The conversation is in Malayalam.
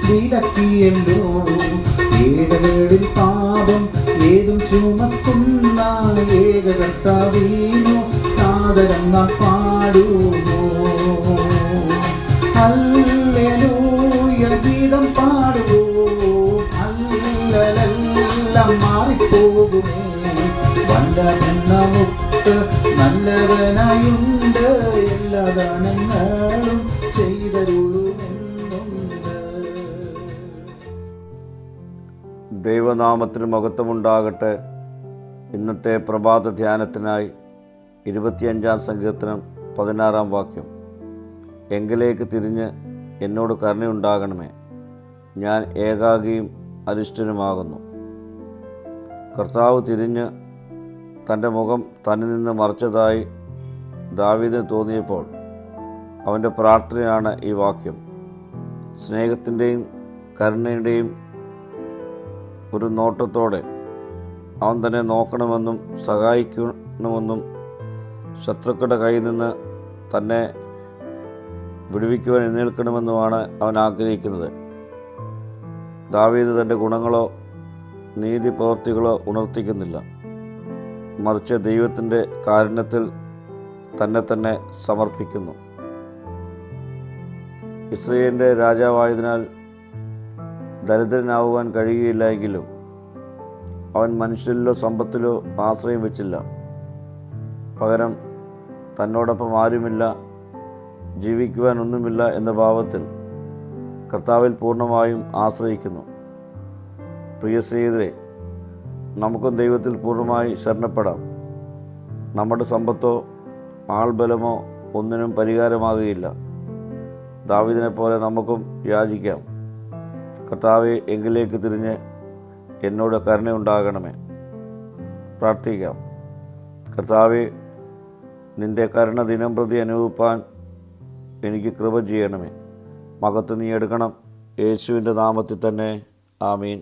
വിലക്കിയല്ലോ. ഏടകളിൽ പാപം ഏതും ചുമക്കുന്ന ഏകകർത്താവീനു സാദരം നാം പാടുമോ. ഹല്ലേലൂയ ഗീതം പാടുവോ. ഹല്ലേലൂയ മാറിപ്പോകുമേ. വല്ലവൻ നമുക്ക് നല്ലവനായുണ്ട്. എല്ലാ ദാനങ്ങളും ചെയ്തരുളുമെന്നുണ്ട്. ദൈവനാമത്തിന് മഹത്വമുണ്ടാകട്ടെ. ഇന്നത്തെ പ്രഭാത ധ്യാനത്തിനായി 25-ാം സങ്കീർത്തനം 16-ാം വാക്യം. എങ്കിലേക്ക് തിരിഞ്ഞ് എന്നോട് കരുണയുണ്ടാകണമേ, ഞാൻ ഏകാകിയും അരിഷ്ടനുമാകുന്നു. കർത്താവ് തിരിഞ്ഞ് തൻ്റെ മുഖം തന്നിൽ നിന്ന് മറച്ചതായി ദാവീദിന് തോന്നിയപ്പോൾ അവൻ്റെ പ്രാർത്ഥനയാണ് ഈ വാക്യം. സ്നേഹത്തിൻ്റെയും കരുണയുടെയും ഒരു നോട്ടത്തോടെ അവൻ തന്നെ നോക്കണമെന്നും സഹായിക്കണമെന്നും ശത്രുക്കളുടെ കയ്യിൽ നിന്ന് തന്നെ വിടുവിക്കുവാൻ എഴുന്നേൽക്കണമെന്നുമാണ് അവൻ ആഗ്രഹിക്കുന്നത്. ദാവീദ് തൻ്റെ ഗുണങ്ങളോ നീതി പ്രവൃത്തികളോ ഉണർത്തിക്കുന്നില്ല, മറിച്ച് ദൈവത്തിൻ്റെ കാരുണ്യത്തിൽ തന്നെ സമർപ്പിക്കുന്നു. ഇസ്രായേലിൻ്റെ രാജാവായതിനാൽ ദരിദ്രനാവുവാൻ കഴിയുകയില്ല എങ്കിലും അവൻ മനുഷ്യരിലോ സമ്പത്തിലോ ആശ്രയം വെച്ചില്ല. പകരം തന്നോടൊപ്പം ആരുമില്ല, ജീവിക്കുവാൻ ഒന്നുമില്ല എന്ന ഭാവത്തിൽ കർത്താവിൽ പൂർണ്ണമായും ആശ്രയിക്കുന്നു. പ്രിയ സ്നേഹിതരെ, നമുക്കും ദൈവത്തിൽ പൂർണ്ണമായി ശരണപ്പെടാം. നമ്മുടെ സമ്പത്തോ ആൾബലമോ ഒന്നിനും പരിഹാരമാകുകയില്ല. ദാവീദിനെ പോലെ നമുക്കും യാചിക്കാം. കർത്താവേ, എങ്കിലേക്ക് തിരിഞ്ഞ് എന്നോട് കരുണയുണ്ടാകണമേ. പ്രാർത്ഥിക്കാം. കർത്താവേ, നിൻ്റെ കരുണ ദിനംപ്രതി അനുഭവിപ്പാൻ എനിക്ക് കൃപ ചെയ്യണമേ. മഹത്വം നീ എടുക്കണം. യേശുവിൻ്റെ നാമത്തിൽ തന്നെ. ആമീൻ.